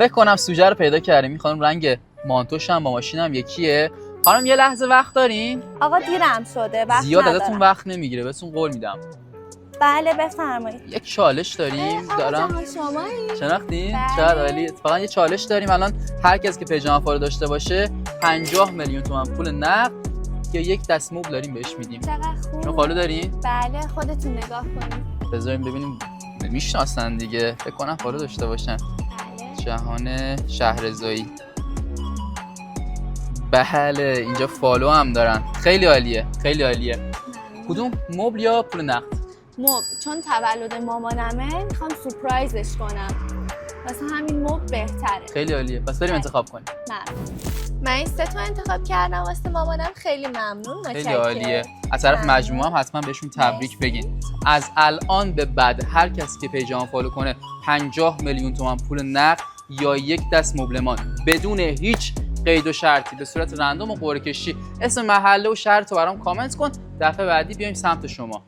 فکر کنم سوژه رو پیدا کردیم. میخوام رنگ مانتوش هم با ماشینم یکیه. خانم یه لحظه وقت دارین؟ آقا دیرم شده، وقت زیاد ندارم. ازتون وقت نمیگیره، بهتون قول میدم. بله بفرمایید. یک چالش داریم. دارم شمایی؟ شناختین؟ بله. چقدر عالی. اتفاقا یه چالش داریم الان. هر کس که پیج فالو داشته باشه 50 میلیون تومان پول نقد یا یک دست مبل داریم بهش میدیم. چقدر خوب. شما فالو دارین؟ بله خودتون نگاه کنید. بذاریم ببینیم میشناسن دیگه. فکر کنم فالو داشته باشن. بله. جهان شهرزایی. بله اینجا فالو هم دارن. خیلی عالیه، خیلی عالیه. کدوم مبل یا پول نقد؟ چون تولد مامانمه میخوام سورپرایزش کنم، واسه همین مبل بهتره. خیلی عالیه. پس بریم انتخاب کنیم. من این 3 تا انتخاب کردم واسه مامانم. خیلی ممنون. خیلی عالیه. از طرف مجموعه هم حتما بهشون تبریک بگین. از الان به بعد هر کسی که پیجمون فالو کنه 50 میلیون تومان پول نقد یا یک دست مبلمان بدون هیچ قید و شرطی به صورت رندوم و قرعه کشی اسم محله و شهر تو برام کامنت کن. دفعه بعدی بیایم سمت شما.